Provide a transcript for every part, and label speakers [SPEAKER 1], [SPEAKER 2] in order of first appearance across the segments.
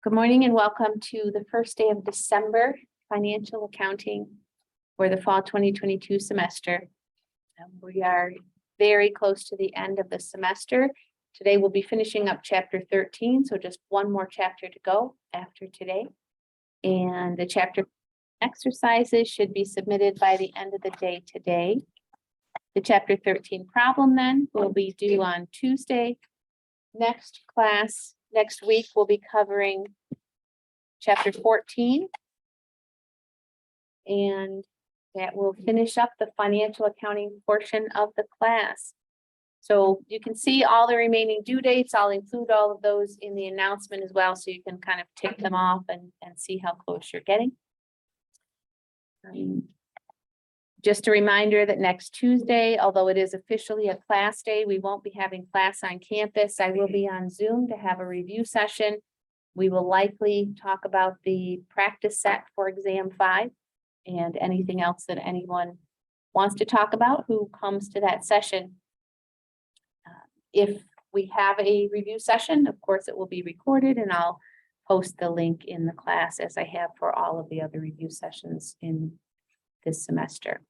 [SPEAKER 1] Good morning and welcome to the first day of December financial accounting for the fall 2022 semester. We are very close to the end of the semester. Today we'll be finishing up chapter 13, so just one more chapter to go after today. And the chapter exercises should be submitted by the end of the day today. The chapter 13 problem then will be due on Tuesday. Next week, we'll be covering chapter 14. And that will finish up the financial accounting portion of the class. So you can see all the remaining due dates. I'll include all of those in the announcement as well, so you can kind of tick them off and see how close you're getting. Just a reminder that next Tuesday, although it is officially a class day, we won't be having class on campus. I will be on Zoom to have a review session. We will likely talk about the practice set for exam 5 and anything else that anyone wants to talk about who comes to that session. If we have a review session, of course, it will be recorded and I'll post the link in the class as I have for all of the other review sessions in this semester.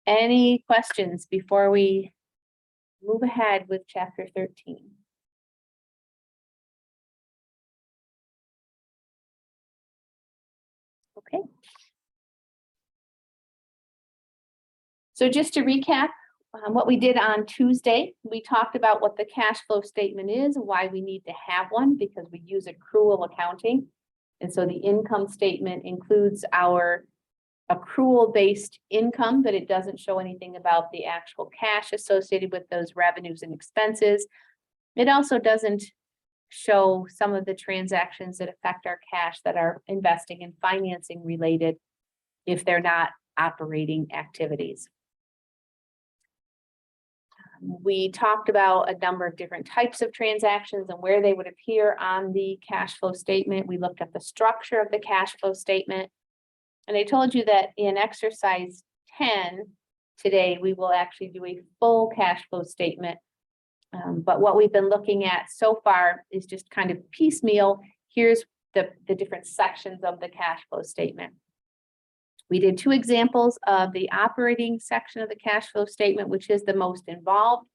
[SPEAKER 1] Any questions before we move ahead with chapter 13? Okay. So just to recap what we did on Tuesday, we talked about what the cash flow statement is, why we need to have one, because we use accrual accounting. And so the income statement includes our accrual-based income, but it doesn't show anything about the actual cash associated with those revenues and expenses. It also doesn't show some of the transactions that affect our cash that are investing and financing related if they're not operating activities. We talked about a number of different types of transactions and where they would appear on the cash flow statement. We looked at the structure of the cash flow statement. And I told you that in exercise 10 today, we will actually do a full cash flow statement. But what we've been looking at so far is just kind of piecemeal. Here's the different sections of the cash flow statement. We did 2 examples of the operating section of the cash flow statement, which is the most involved.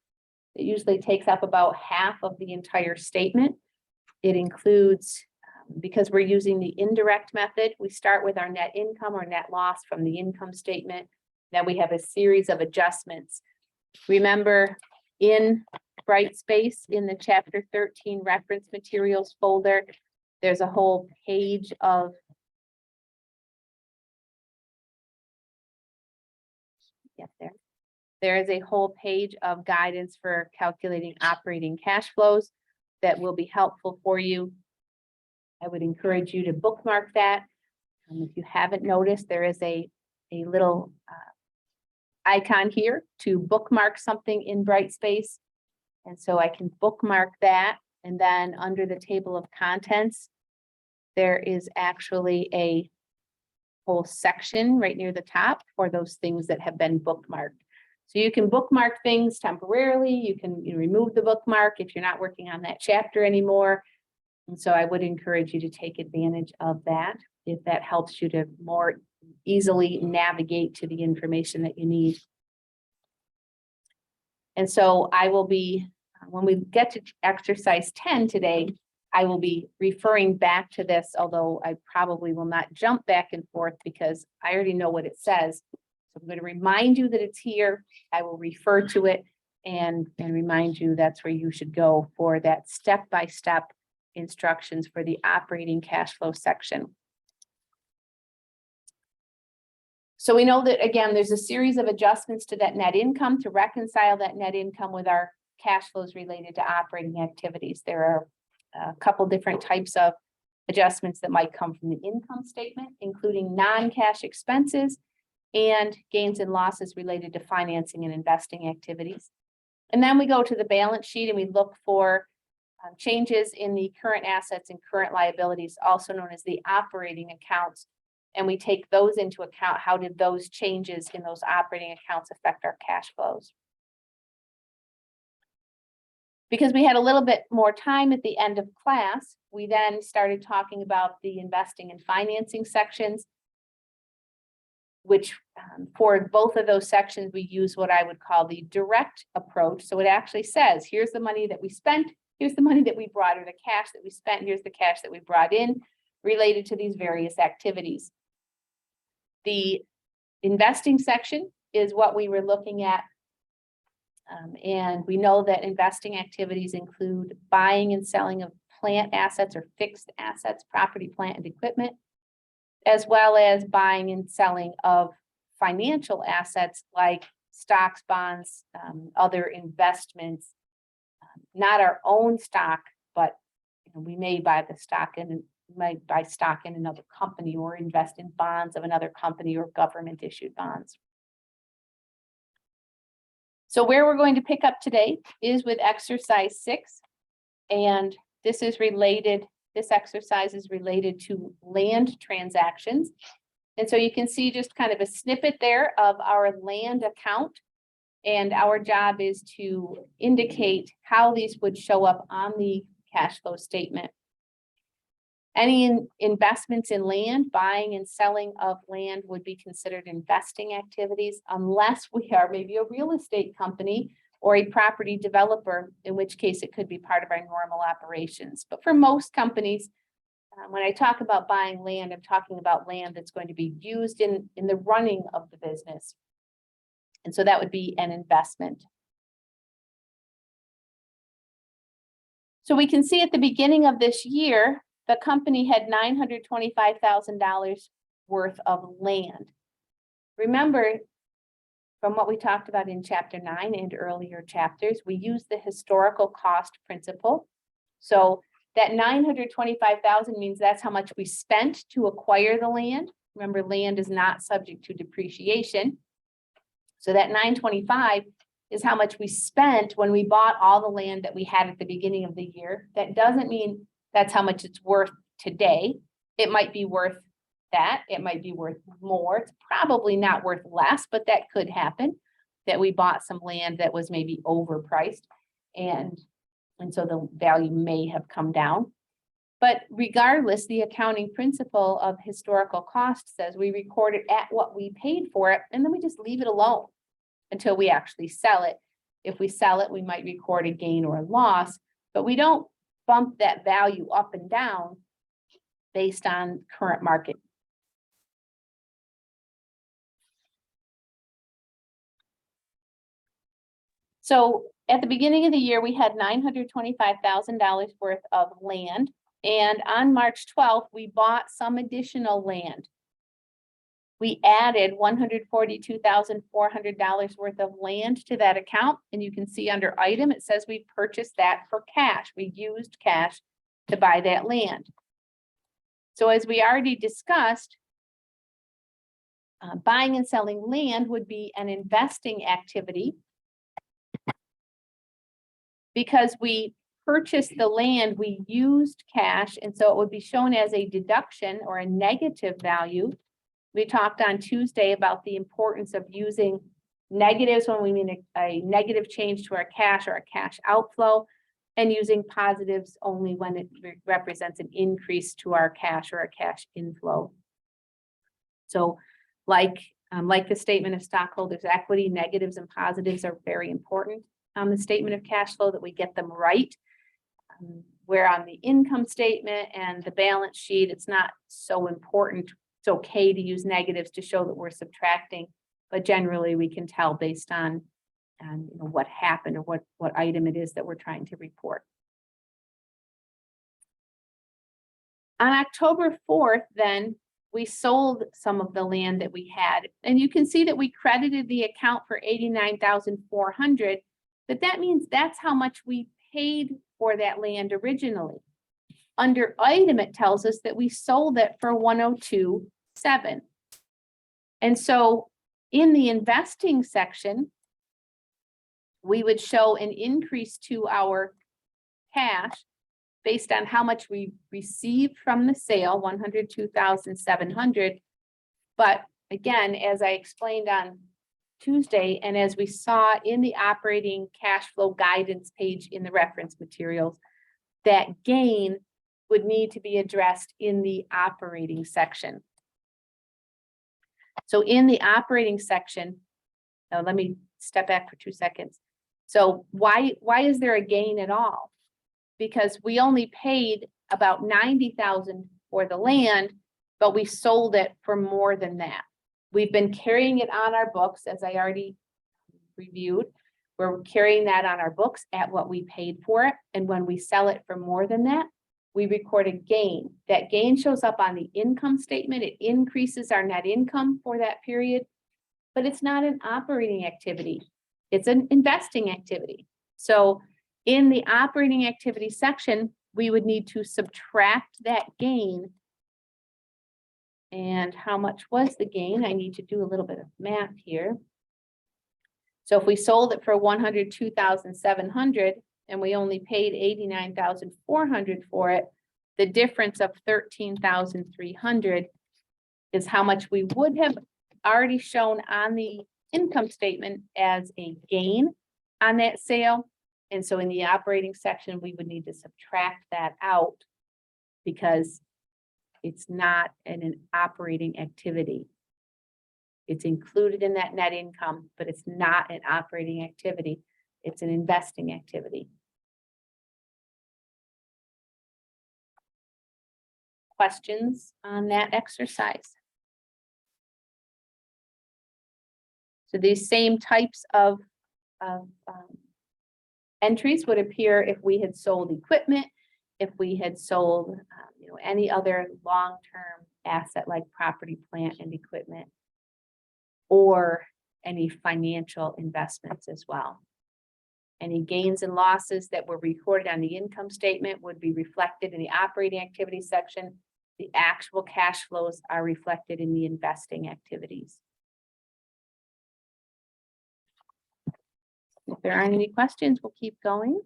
[SPEAKER 1] It usually takes up about half of the entire statement. It includes, because we're using the indirect method, we start with our net income or net loss from the income statement. Then we have a series of adjustments. Remember, in Brightspace, in the chapter 13 reference materials folder, there's a whole page of There is a whole page of guidance for calculating operating cash flows that will be helpful for you. I would encourage you to bookmark that. If you haven't noticed, there is a little icon here to bookmark something in Brightspace. And so I can bookmark that. And then under the table of contents, there is actually a whole section right near the top for those things that have been bookmarked. So you can bookmark things temporarily. You can remove the bookmark if you're not working on that chapter anymore. And so I would encourage you to take advantage of that if that helps you to more easily navigate to the information that you need. And so I will be, when we get to exercise 10 today, I will be referring back to this, although I probably will not jump back and forth because I already know what it says. So I'm going to remind you that it's here. I will refer to it and remind you that's where you should go for that step-by-step instructions for the operating cash flow section. So we know that, again, there's a series of adjustments to that net income to reconcile that net income with our cash flows related to operating activities. There are a couple different types of adjustments that might come from the income statement, including non-cash expenses and gains and losses related to financing and investing activities. And then we go to the balance sheet and we look for changes in the current assets and current liabilities, also known as the operating accounts. And we take those into account. How did those changes in those operating accounts affect our cash flows? Because we had a little bit more time at the end of class, we then started talking about the investing and financing sections, which for both of those sections, we use what I would call the direct approach. So it actually says, here's the money that we spent, here's the money that we brought, or the cash that we spent, here's the cash that we brought in related to these various activities. The investing section is what we were looking at. And we know that investing activities include buying and selling of plant assets or fixed assets, property, plant, and equipment, as well as buying and selling of financial assets like stocks, bonds, other investments, not our own stock, but we may buy the stock in, might buy stock in another company or invest in bonds of another company or government issued bonds. So where we're going to pick up today is with exercise 6, and this is related, this exercise is related to land transactions. And so you can see just kind of a snippet there of our land account. And our job is to indicate how these would show up on the cash flow statement. Any investments in land, buying and selling of land would be considered investing activities unless we are maybe a real estate company or a property developer, in which case it could be part of our normal operations. But for most companies, when I talk about buying land, I'm talking about land that's going to be used in the running of the business. And so that would be an investment. So we can see at the beginning of this year, the company had $925,000 worth of land. Remember, from what we talked about in chapter 9 and earlier chapters, we use the historical cost principle. So that $925,000 means that's how much we spent to acquire the land. Remember, land is not subject to depreciation. So that $925,000 is how much we spent when we bought all the land that we had at the beginning of the year. That doesn't mean that's how much it's worth today. It might be worth that. It might be worth more. It's probably not worth less, but that could happen, that we bought some land that was maybe overpriced. And so the value may have come down. But regardless, the accounting principle of historical cost says we record it at what we paid for it, and then we just leave it alone until we actually sell it. If we sell it, we might record a gain or a loss, but we don't bump that value up and down based on current market. So at the beginning of the year, we had $925,000 worth of land. And on March 12th, we bought some additional land. We added $142,400 worth of land to that account. And you can see under item, it says we purchased that for cash. We used cash to buy that land. So as we already discussed, buying and selling land would be an investing activity because we purchased the land, we used cash, and so it would be shown as a deduction or a negative value. We talked on Tuesday about the importance of using negatives when we mean a negative change to our cash or a cash outflow, and using positives only when it represents an increase to our cash or a cash inflow. So like the statement of stockholders' equity, negatives and positives are very important on the statement of cash flow, that we get them right. Where on the income statement and the balance sheet, it's not so important. It's okay to use negatives to show that we're subtracting, but generally we can tell based on what happened or what item it is that we're trying to report. On October 4th, then, we sold some of the land that we had, and you can see that we credited the account for $89,400, but that means that's how much we paid for that land originally. Under item, it tells us that we sold it for $102,700. And so in the investing section, we would show an increase to our cash based on how much we received from the sale, $102,700. But again, as I explained on Tuesday, and as we saw in the operating cash flow guidance page in the reference materials, that gain would need to be addressed in the operating section. So in the operating section, now let me step back for 2 seconds. So why is there a gain at all? Because we only paid about 90,000 for the land, but we sold it for more than that. We've been carrying it on our books, as I already reviewed. We're carrying that on our books at what we paid for it. And when we sell it for more than that, we record a gain. That gain shows up on the income statement. It increases our net income for that period, but it's not an operating activity. It's an investing activity. So in the operating activity section, we would need to subtract that gain. And how much was the gain? I need to do a little bit of math here. So if we sold it for 102,700 and we only paid 89,400 for it, the difference of 13,300 is how much we would have already shown on the income statement as a gain on that sale. And so in the operating section, we would need to subtract that out because it's not an operating activity. It's included in that net income, but it's not an operating activity. It's an investing activity. Questions on that exercise? So these same types of entries would appear if we had sold equipment, if we had sold any other long-term asset like property, plant, and equipment, or any financial investments as well. Any gains and losses that were recorded on the income statement would be reflected in the operating activity section. The actual cash flows are reflected in the investing activities. If there aren't any questions, we'll keep going.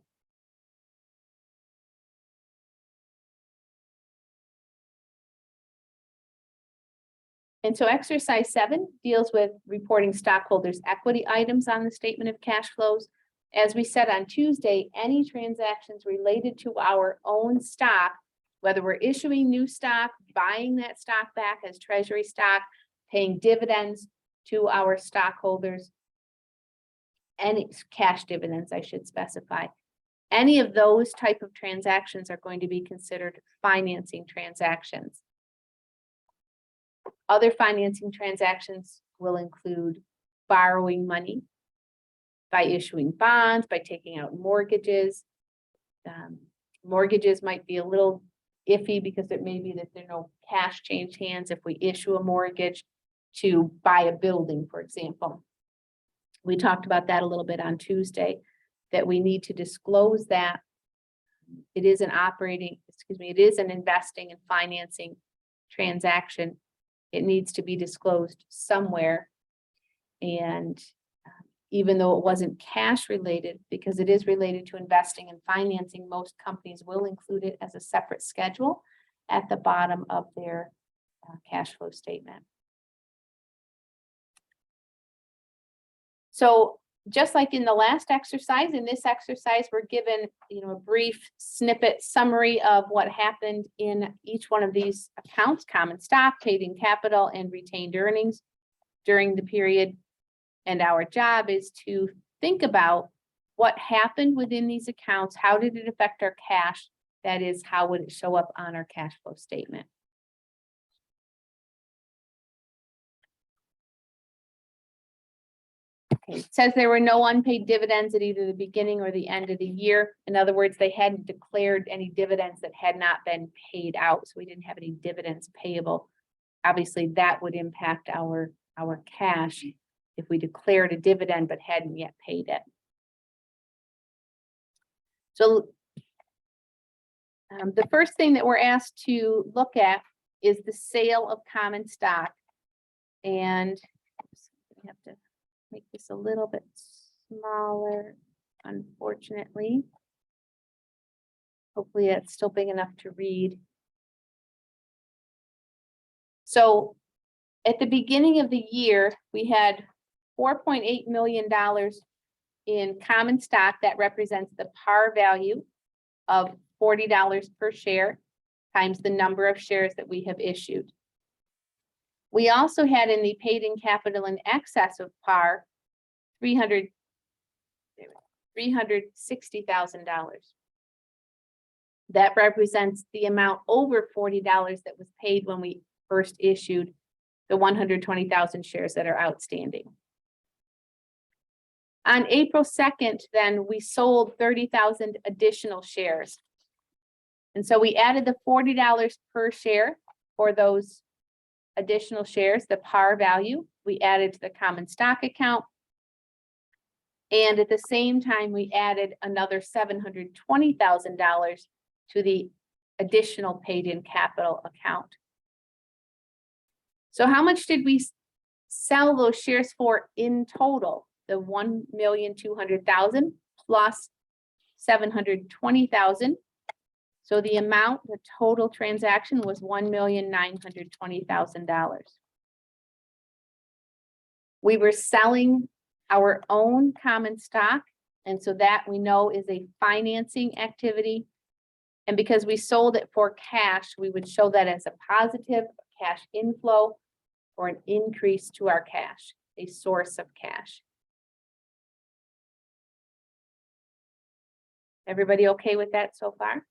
[SPEAKER 1] And so exercise 7 deals with reporting stockholders' equity items on the statement of cash flows. As we said on Tuesday, any transactions related to our own stock, whether we're issuing new stock, buying that stock back as treasury stock, paying dividends to our stockholders, any cash dividends, I should specify. Any of those type of transactions are going to be considered financing transactions. Other financing transactions will include borrowing money by issuing bonds, by taking out mortgages. Mortgages might be a little iffy because it may be that there are no cash change hands if we issue a mortgage to buy a building, for example. We talked about that a little bit on Tuesday, that we need to disclose that it is an it is an investing and financing transaction. It needs to be disclosed somewhere. And even though it wasn't cash related, because it is related to investing and financing, most companies will include it as a separate schedule at the bottom of their cash flow statement. So just like in the last exercise, in this exercise, we're given a brief snippet summary of what happened in each one of these accounts: common stock, paid-in capital, and retained earnings during the period. And our job is to think about what happened within these accounts. How did it affect our cash? That is, how would it show up on our cash flow statement? Okay, it says there were no unpaid dividends at either the beginning or the end of the year. In other words, they hadn't declared any dividends that had not been paid out. So we didn't have any dividends payable. Obviously, that would impact our cash if we declared a dividend but hadn't yet paid it. So the first thing that we're asked to look at is the sale of common stock. And we have to make this a little bit smaller, unfortunately. Hopefully it's still big enough to read. So at the beginning of the year, we had $4.8 million in common stock that represents the par value of $40 per share times the number of shares that we have issued. We also had in the paid-in capital in excess of par $360,000. That represents the amount over $40 that was paid when we first issued the 120,000 shares that are outstanding. On April 2nd, then we sold 30,000 additional shares. And so we added the $40 per share for those additional shares, the par value, we added to the common stock account. And at the same time, we added another $720,000 to the additional paid-in capital account. So how much did we sell those shares for in total? The 1,200,000 plus 720,000. So the amount, the total transaction was $1,920,000. We were selling our own common stock, and so that we know is a financing activity. And because we sold it for cash, we would show that as a positive cash inflow or an increase to our cash, a source of cash. Everybody okay with that so far?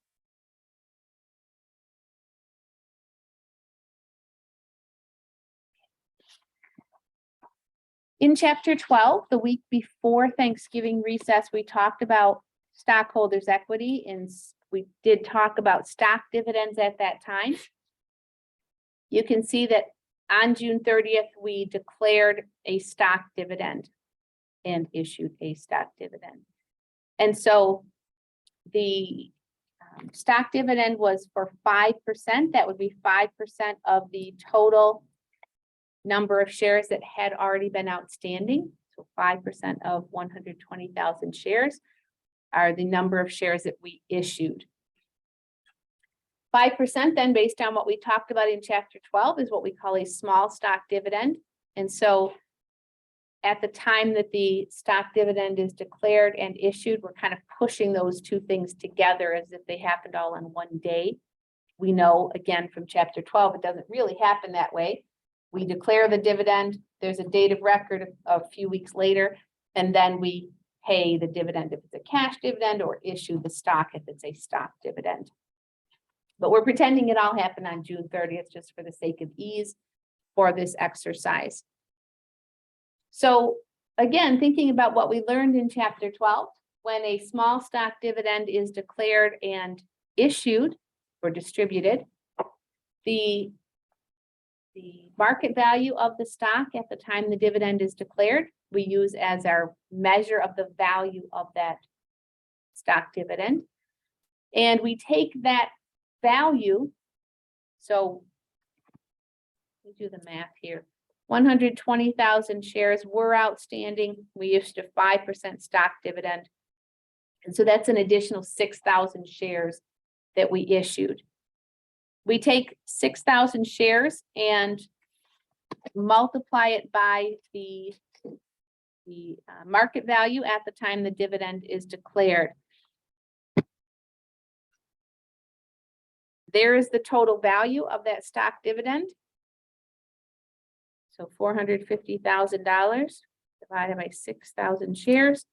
[SPEAKER 1] In chapter 12, the week before Thanksgiving recess, we talked about stockholders' equity, and we did talk about stock dividends at that time. You can see that on June 30th, we declared a stock dividend and issued a stock dividend. And so the stock dividend was for 5%. That would be 5% of the total number of shares that had already been outstanding. So 5% of 120,000 shares are the number of shares that we issued. 5% then, based on what we talked about in chapter 12, is what we call a small stock dividend. And so at the time that the stock dividend is declared and issued, we're kind of pushing those two things together as if they happened all on one day. We know, again, from chapter 12, it doesn't really happen that way. We declare the dividend, there's a date of record a few weeks later, and then we pay the dividend if it's a cash dividend or issue the stock if it's a stock dividend. But we're pretending it all happened on June 30th just for the sake of ease for this exercise. So again, thinking about what we learned in chapter 12, when a small stock dividend is declared and issued or distributed, the market value of the stock at the time the dividend is declared, we use as our measure of the value of that stock dividend. And we take that value, so we do the math here. 120,000 shares were outstanding. We issued a 5% stock dividend. And so that's an additional 6,000 shares that we issued. We take 6,000 shares and multiply it by the market value at the time the dividend is declared. There is the total value of that stock dividend. So $450,000 divided by 6,000 shares.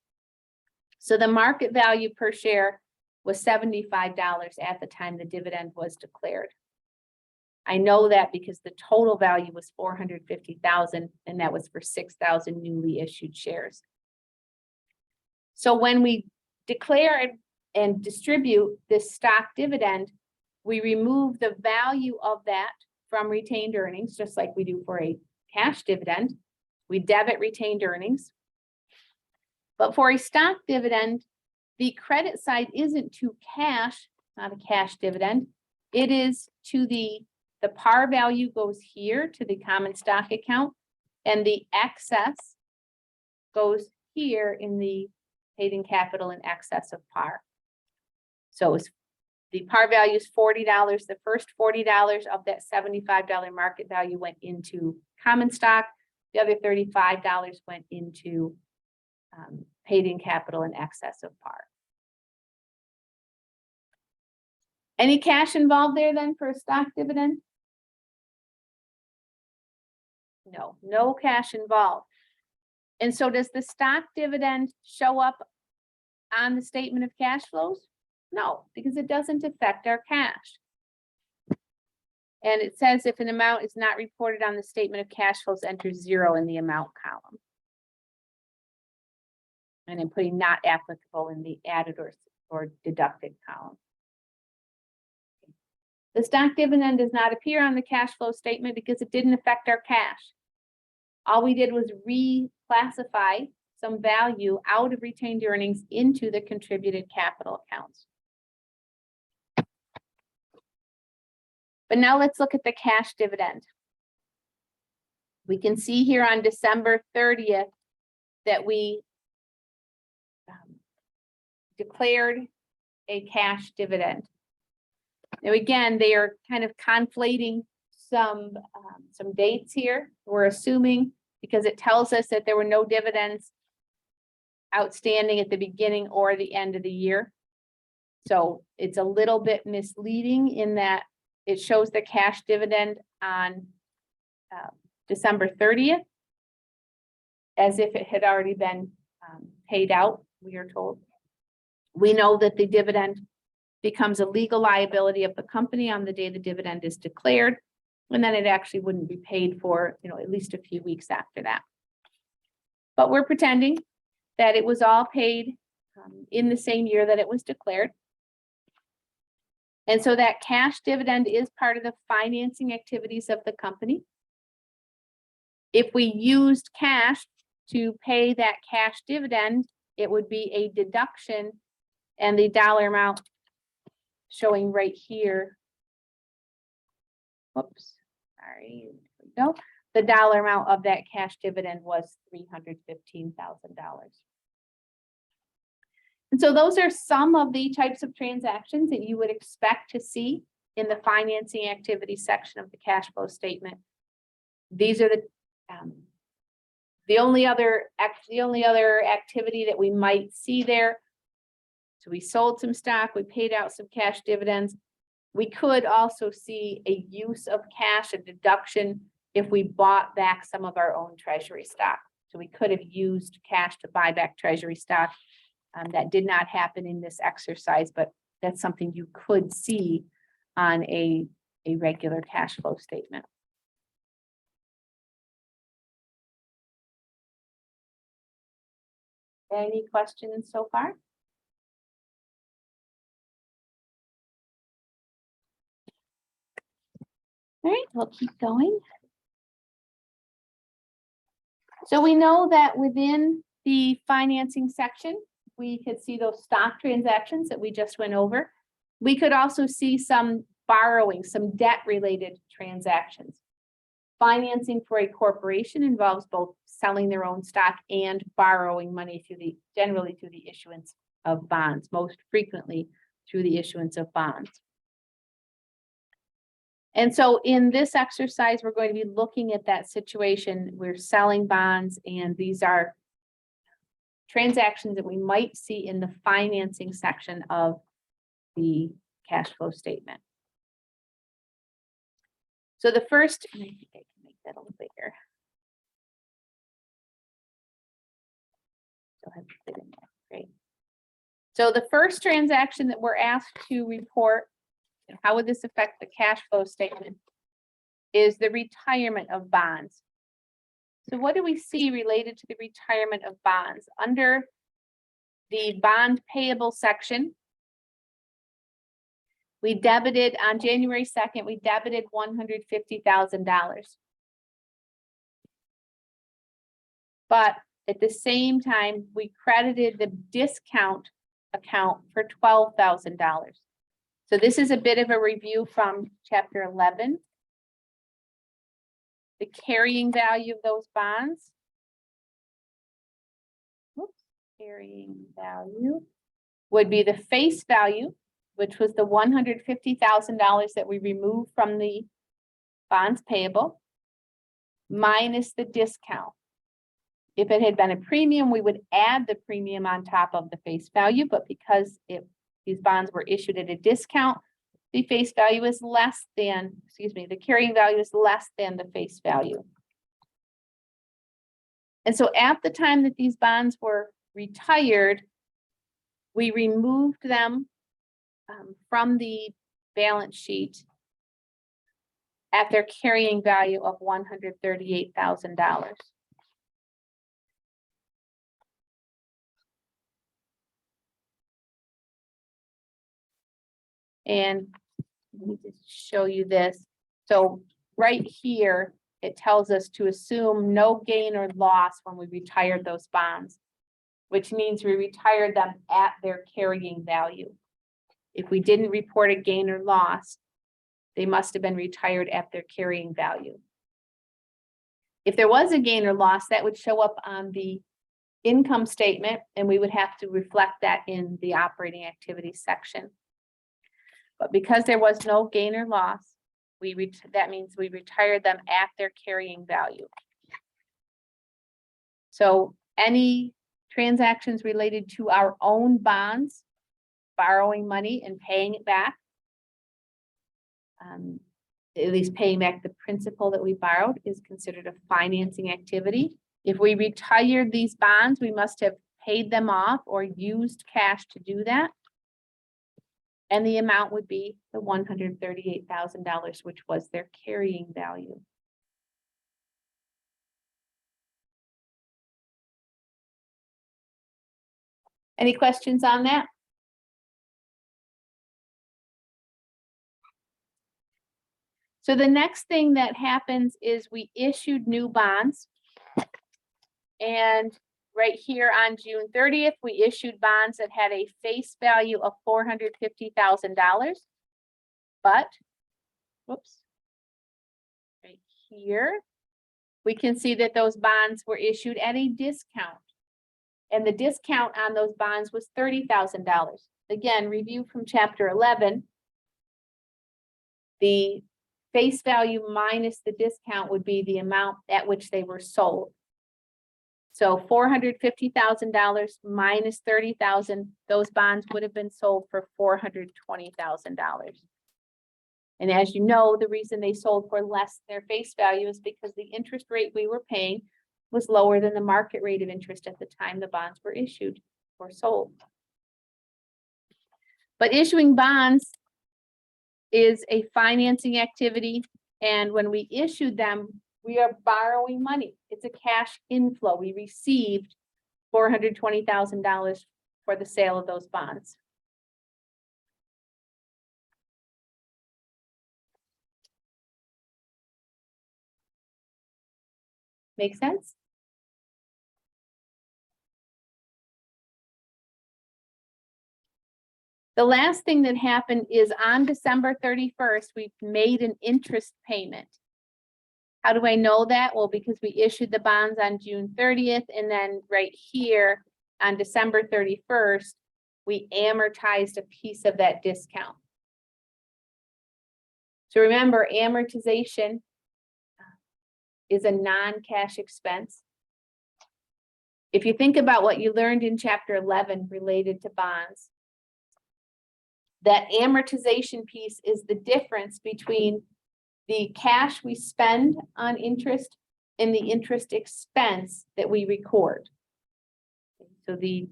[SPEAKER 1] So the market value per share was $75 at the time the dividend was declared. I know that because the total value was $450,000, and that was for 6,000 newly issued shares. So when we declare and distribute this stock dividend, we remove the value of that from retained earnings, just like we do for a cash dividend. We debit retained earnings. But for a stock dividend, the credit side isn't to cash, not a cash dividend. It is to the par value goes here to the common stock account, and the excess goes here in the paid-in capital in excess of par. So the par value is $40. The first $40 of that $75 market value went into common stock. The other $35 went into paid in capital in excess of par. Any cash involved there then for a stock dividend? No, no cash involved. And so does the stock dividend show up on the statement of cash flows? No, because it doesn't affect our cash. And it says if an amount is not reported on the statement of cash flows, enter 0 in the amount column. And I'm putting not applicable in the added or deducted column. The stock dividend does not appear on the cash flow statement because it didn't affect our cash. All we did was reclassify some value out of retained earnings into the contributed capital accounts. But now let's look at the cash dividend. We can see here on December 30th that we declared a cash dividend. Now again, they are kind of conflating some dates here. We're assuming because it tells us that there were no dividends outstanding at the beginning or the end of the year. So it's a little bit misleading in that it shows the cash dividend on December 30th as if it had already been paid out, we are told. We know that the dividend becomes a legal liability of the company on the day the dividend is declared, and then it actually wouldn't be paid for, at least a few weeks after that. But we're pretending that it was all paid in the same year that it was declared. And so that cash dividend is part of the financing activities of the company. If we used cash to pay that cash dividend, it would be a deduction, and the dollar amount showing right here. Whoops, sorry, there we go. The dollar amount of that cash dividend was $315,000. And so those are some of the types of transactions that you would expect to see in the financing activity section of the cash flow statement. These are the only other activity that we might see there. So we sold some stock, we paid out some cash dividends. We could also see a use of cash, a deduction, if we bought back some of our own treasury stock. So we could have used cash to buy back treasury stock. That did not happen in this exercise, but that's something you could see on a regular cash flow statement. Any questions so far? All right, we'll keep going. So we know that within the financing section, we could see those stock transactions that we just went over. We could also see some borrowing, some debt-related transactions. Financing for a corporation involves both selling their own stock and borrowing money generally through the issuance of bonds, most frequently through the issuance of bonds. And so in this exercise, we're going to be looking at that situation. We're selling bonds, and these are transactions that we might see in the financing section of the cash flow statement. So the first, I think I can make that a little bigger. Go ahead and put it in there. Great. So the first transaction that we're asked to report, how would this affect the cash flow statement, is the retirement of bonds. So what do we see related to the retirement of bonds? Under the bond payable section, we debited on January 2nd, we debited $150,000. But at the same time, we credited the discount account for $12,000. So this is a bit of a review from chapter 11. The carrying value of those bonds. Oops, carrying value would be the face value, which was the $150,000 that we removed from the bonds payable, minus the discount. If it had been a premium, we would add the premium on top of the face value, but because these bonds were issued at a discount, the face value is less than, the carrying value is less than the face value. And so at the time that these bonds were retired, we removed them from the balance sheet at their carrying value of $138,000. And let me just show you this. So right here, it tells us to assume no gain or loss when we retired those bonds, which means we retired them at their carrying value. If we didn't report a gain or loss, they must have been retired at their carrying value. If there was a gain or loss, that would show up on the income statement, and we would have to reflect that in the operating activities section. But because there was no gain or loss, that means we retired them at their carrying value. So any transactions related to our own bonds, borrowing money and paying it back, at least paying back the principal that we borrowed, is considered a financing activity. If we retired these bonds, we must have paid them off or used cash to do that. And the amount would be the $138,000, which was their carrying value. Any questions on that? So the next thing that happens is we issued new bonds. And right here on June 30th, we issued bonds that had a face value of $450,000. But, whoops, right here, we can see that those bonds were issued at a discount. And the discount on those bonds was $30,000. Again, review from chapter 11. The face value minus the discount would be the amount at which they were sold. So $450,000 minus $30,000, those bonds would have been sold for $420,000. And as you know, the reason they sold for less than their face value is because the interest rate we were paying was lower than the market rate of interest at the time the bonds were issued or sold. But issuing bonds is a financing activity, and when we issued them, we are borrowing money. It's a cash inflow. We received $420,000 for the sale of those bonds. Make sense? The last thing that happened is on December 31st, we made an interest payment. How do I know that? Well, because we issued the bonds on June 30th, and then right here on December 31st, we amortized a piece of that discount. So remember, amortization is a non-cash expense. If you think about what you learned in chapter 11 related to bonds, that amortization piece is the difference between the cash we spend on interest and the interest expense that we record. So the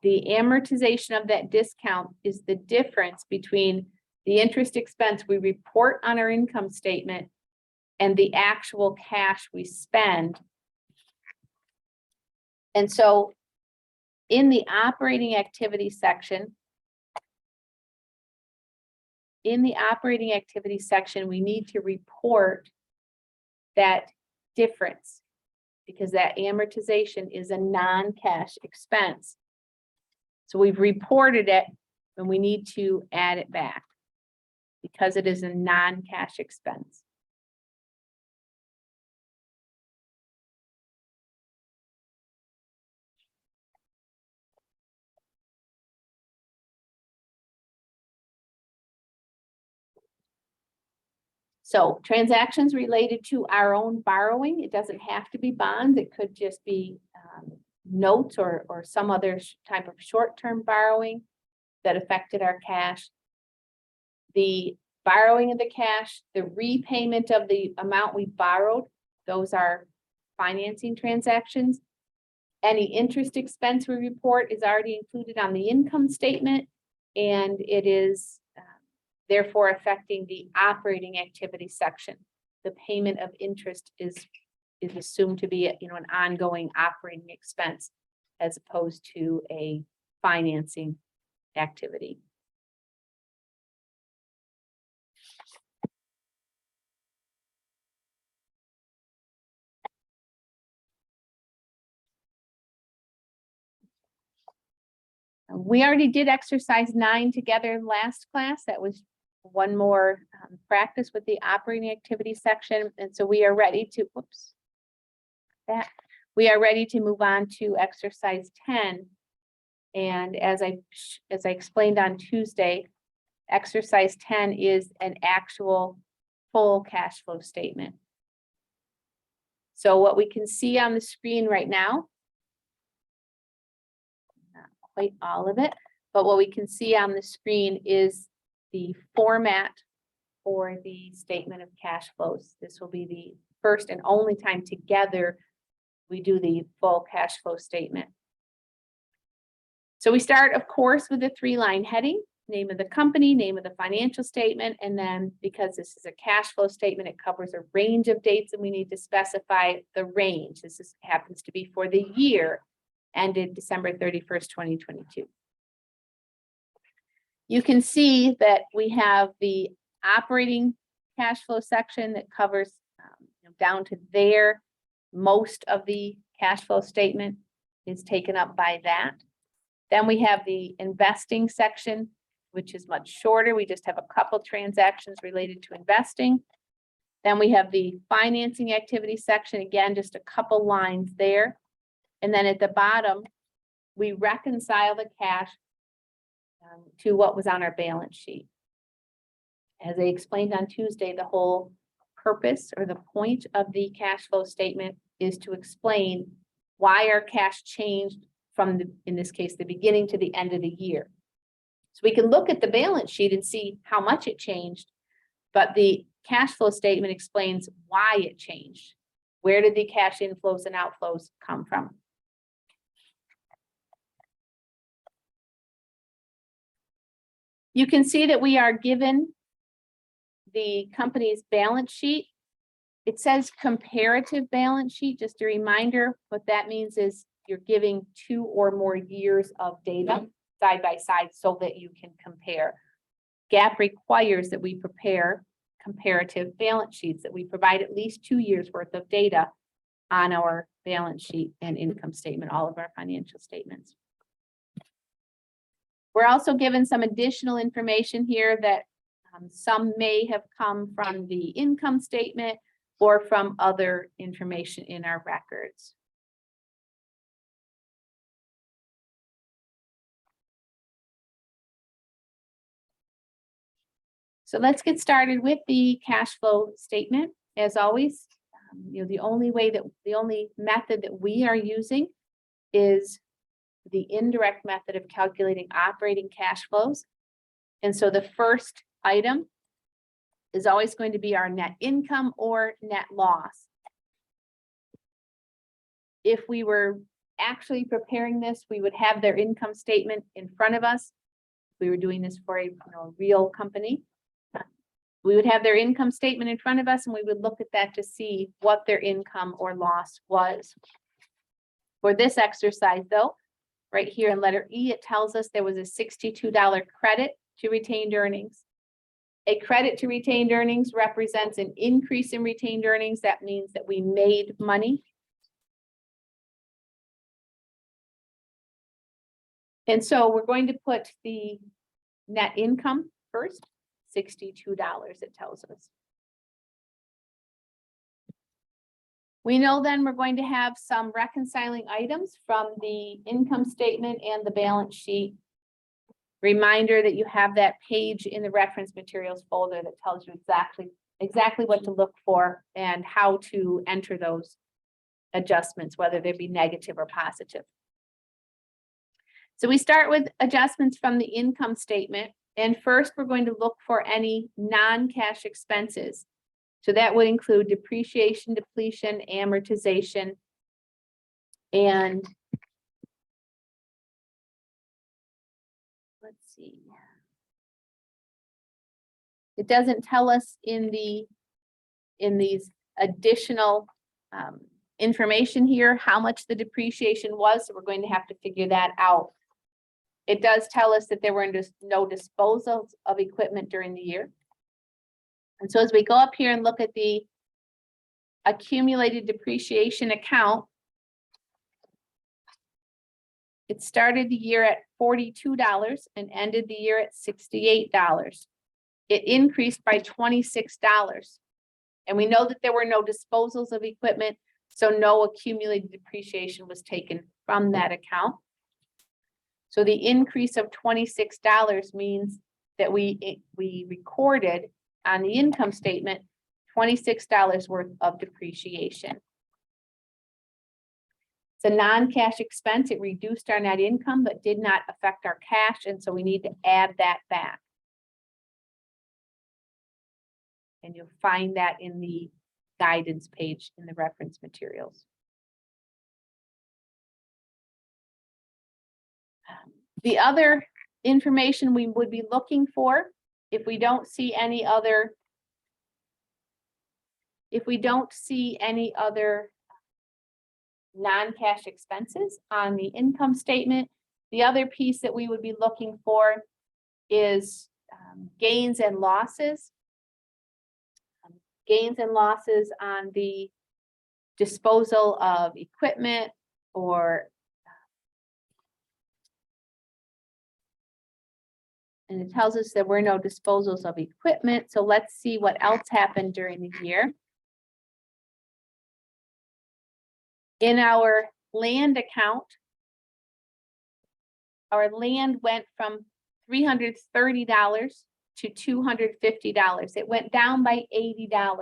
[SPEAKER 1] amortization of that discount is the difference between the interest expense we report on our income statement and the actual cash we spend. And so in the operating activity section, we need to report that difference because that amortization is a non-cash expense. So we've reported it and we need to add it back because it is a non-cash expense. So transactions related to our own borrowing, it doesn't have to be bonds. It could just be notes or some other type of short-term borrowing that affected our cash. The borrowing of the cash, the repayment of the amount we borrowed, those are financing transactions. Any interest expense we report is already included on the income statement, and it is therefore affecting the operating activity section. The payment of interest is assumed to be, an ongoing operating expense as opposed to a financing activity. We already did exercise 9 together in last class. That was one more practice with the operating activity section. And so we are ready to, we are ready to move on to exercise 10. And as I explained on Tuesday, exercise 10 is an actual full cash flow statement. So what we can see on the screen right now, not quite all of it, but what we can see on the screen is the format for the statement of cash flows. This will be the first and only time together we do the full cash flow statement. So we start, of course, with the 3-line heading, name of the company, name of the financial statement, and then because this is a cash flow statement, it covers a range of dates and we need to specify the range. This happens to be for the year ended December 31st, 2022. You can see that we have the operating cash flow section that covers down to there. Most of the cash flow statement is taken up by that. Then we have the investing section, which is much shorter. We just have a couple transactions related to investing. Then we have the financing activity section, again, just a couple lines there. And then at the bottom, we reconcile the cash to what was on our balance sheet. As I explained on Tuesday, the whole purpose or the point of the cash flow statement is to explain why our cash changed from in this case, the beginning to the end of the year. So we can look at the balance sheet and see how much it changed, but the cash flow statement explains why it changed. Where did the cash inflows and outflows come from? You can see that we are given the company's balance sheet. It says comparative balance sheet. Just a reminder, what that means is you're giving 2 or more years of data side by side so that you can compare. GAAP requires that we prepare comparative balance sheets, that we provide at least 2 years worth of data on our balance sheet and income statement, all of our financial statements. We're also given some additional information here that some may have come from the income statement or from other information in our records. So let's get started with the cash flow statement. As always, the only method that we are using is the indirect method of calculating operating cash flows. And so the first item is always going to be our net income or net loss. If we were actually preparing this, we would have their income statement in front of us. If we were doing this for a real company, we would have their income statement in front of us and we would look at that to see what their income or loss was. For this exercise though, right here in letter E, it tells us there was a $62 credit to retained earnings. A credit to retained earnings represents an increase in retained earnings. That means that we made money. And so we're going to put the net income first, $62, it tells us. We know then we're going to have some reconciling items from the income statement and the balance sheet. Reminder that you have that page in the reference materials folder that tells you exactly exactly what to look for and how to enter those adjustments, whether they be negative or positive. So we start with adjustments from the income statement. And first, we're going to look for any non-cash expenses. So that would include depreciation, depletion, amortization, and let's see. It doesn't tell us in these additional information here how much the depreciation was, so we're going to have to figure that out. It does tell us that there were no disposals of equipment during the year. And so as we go up here and look at the accumulated depreciation account, it started the year at $42 and ended the year at $68. It increased by $26. And we know that there were no disposals of equipment, so no accumulated depreciation was taken from that account. So the increase of $26 means that we recorded on the income statement $26 worth of depreciation. It's a non-cash expense. It reduced our net income, but did not affect our cash, and so we need to add that back. And you'll find that in the guidance page in the reference materials. The other information we would be looking for, if we don't see any other non-cash expenses on the income statement, the other piece that we would be looking for is gains and losses. Gains and losses on the disposal of equipment and it tells us there were no disposals of equipment. So let's see what else happened during the year. In our land account, our land went from $330 to $250. It went down by $80.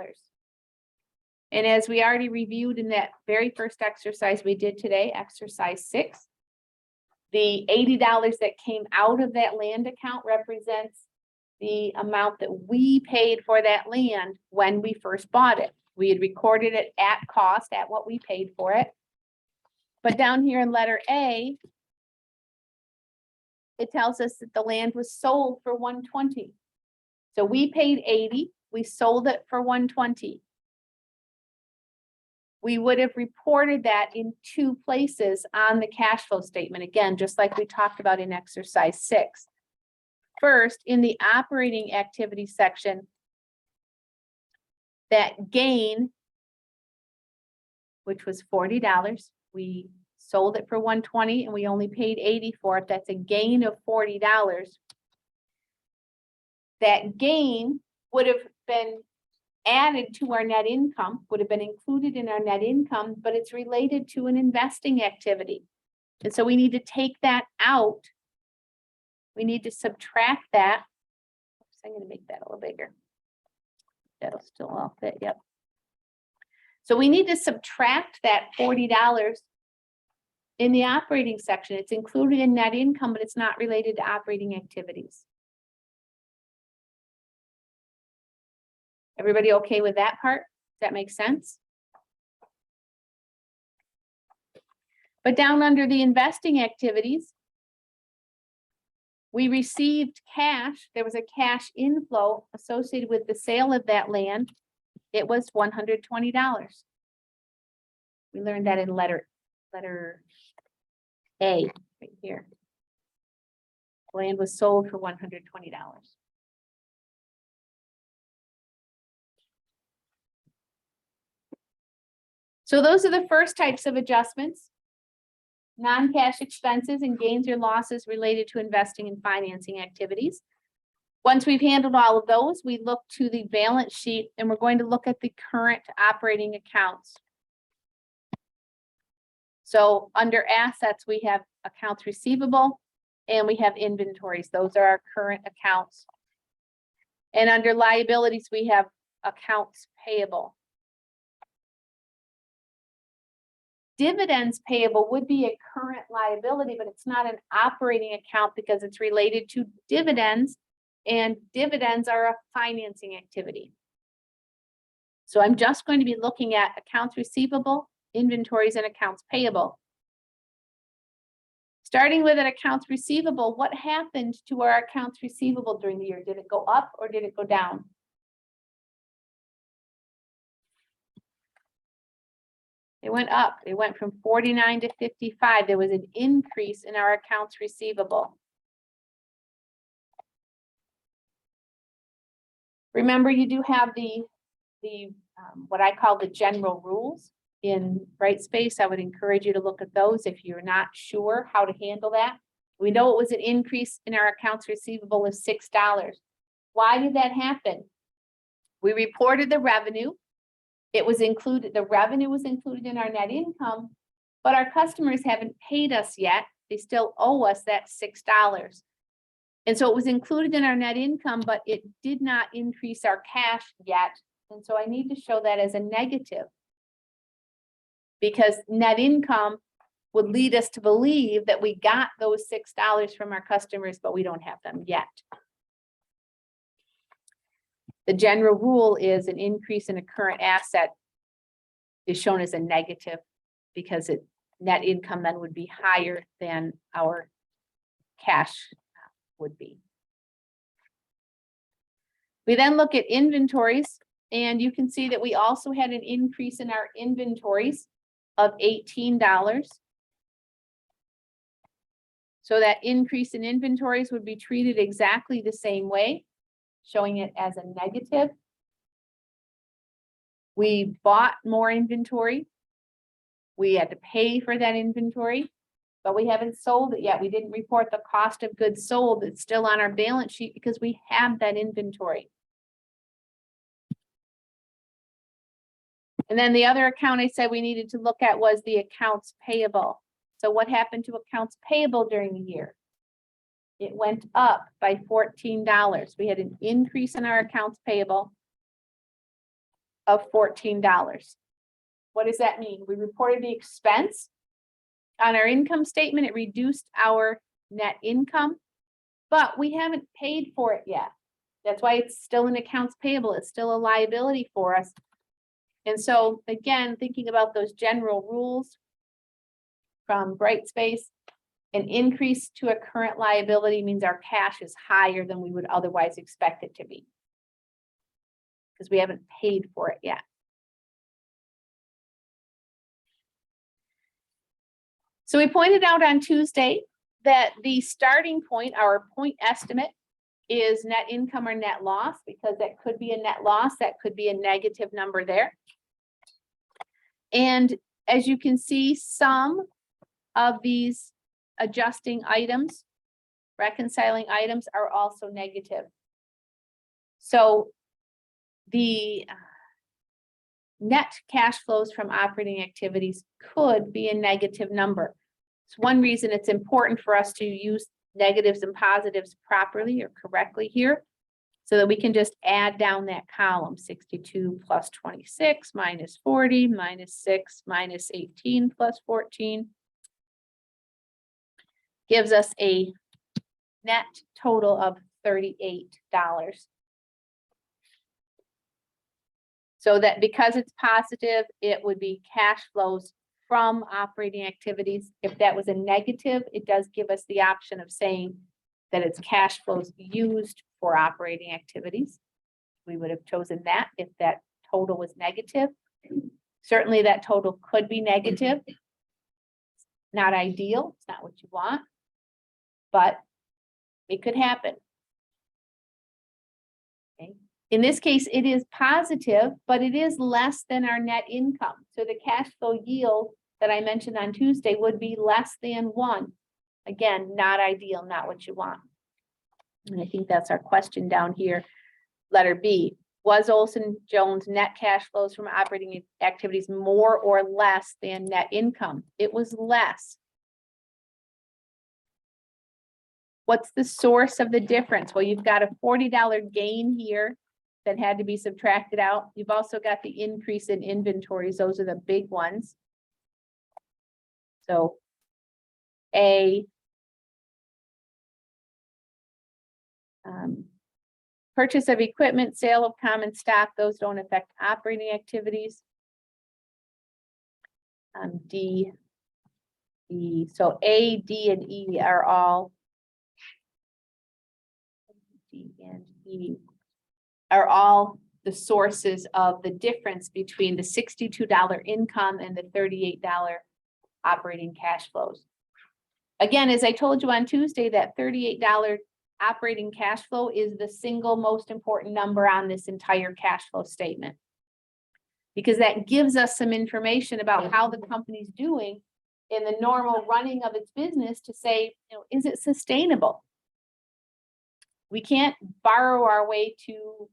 [SPEAKER 1] And as we already reviewed in that very first exercise we did today, exercise 6, the $80 that came out of that land account represents the amount that we paid for that land when we first bought it. We had recorded it at cost, at what we paid for it. But down here in letter A, it tells us that the land was sold for $120. So we paid $80, we sold it for $120. We would have reported that in 2 places on the cash flow statement, again, just like we talked about in exercise 6. First, in the operating activity section, that gain, which was $40, we sold it for $120 and we only paid $80 for it. That's a gain of $40. That gain would have been added to our net income, would have been included in our net income, but it's related to an investing activity. And so we need to take that out. We need to subtract that. Oops, I'm going to make that a little bigger. That'll still all fit, yep. So we need to subtract that $40 in the operating section. It's included in net income, but it's not related to operating activities. Everybody okay with that part? Does that make sense? But down under the investing activities, we received cash. There was a cash inflow associated with the sale of that land. It was $120. We learned that in letter A right here. Land was sold for $120. So those are the first types of adjustments. Non-cash expenses and gains or losses related to investing and financing activities. Once we've handled all of those, we look to the balance sheet and we're going to look at the current operating accounts. So under assets, we have accounts receivable and we have inventories. Those are our current accounts. And under liabilities, we have accounts payable. Dividends payable would be a current liability, but it's not an operating account because it's related to dividends, and dividends are a financing activity. So I'm just going to be looking at accounts receivable, inventories, and accounts payable. Starting with an accounts receivable, what happened to our accounts receivable during the year? Did it go up or did it go down? It went up. It went from 49 to 55. There was an increase in our accounts receivable. Remember, you do have the what I call the general rules in Brightspace. I would encourage you to look at those if you're not sure how to handle that. We know it was an increase in our accounts receivable of $6. Why did that happen? We reported the revenue. It was included, the revenue was included in our net income, but our customers haven't paid us yet. They still owe us that $6. And so it was included in our net income, but it did not increase our cash yet. And so I need to show that as a negative, because net income would lead us to believe that we got those $6 from our customers, but we don't have them yet. The general rule is an increase in a current asset is shown as a negative because net income then would be higher than our cash would be. We then look at inventories, and you can see that we also had an increase in our inventories of $18. So that increase in inventories would be treated exactly the same way, showing it as a negative. We bought more inventory. We had to pay for that inventory, but we haven't sold it yet. We didn't report the cost of goods sold. It's still on our balance sheet because we have that inventory. And then the other account I said we needed to look at was the accounts payable. So what happened to accounts payable during the year? It went up by $14. We had an increase in our accounts payable of $14. What does that mean? We reported the expense on our income statement. It reduced our net income, but we haven't paid for it yet. That's why it's still in accounts payable. It's still a liability for us. And so again, thinking about those general rules from Brightspace, an increase to a current liability means our cash is higher than we would otherwise expect it to be, because we haven't paid for it yet. So we pointed out on Tuesday that the starting point, our point estimate, is net income or net loss, because that could be a net loss, that could be a negative number there. And as you can see, some of these adjusting items, reconciling items, are also negative. So the net cash flows from operating activities could be a negative number. It's one reason it's important for us to use negatives and positives properly or correctly here, so that we can just add down that column. 62 plus 26 minus 40 minus 6 minus 18 plus 14 gives us a net total of $38. So that because it's positive, it would be cash flows from operating activities. If that was a negative, it does give us the option of saying that it's cash flows used for operating activities. We would have chosen that if that total was negative. Certainly that total could be negative. Not ideal, it's not what you want, but it could happen. Okay. In this case, it is positive, but it is less than our net income. So the cash flow yield that I mentioned on Tuesday would be less than 1. Again, not ideal, not what you want. And I think that's our question down here. Letter B, was Olson Jones net cash flows from operating activities more or less than net income? It was less. What's the source of the difference? Well, you've got a $40 gain here that had to be subtracted out. You've also got the increase in inventories. Those are the big ones. So purchase of equipment, sale of common stock, those don't affect operating activities. So A, D, and E are all the sources of the difference between the $62 income and the $38 operating cash flows. Again, as I told you on Tuesday, that $38 operating cash flow is the single most important number on this entire cash flow statement. Because that gives us some information about how the company's doing in the normal running of its business to say, is it sustainable? We can't borrow our way to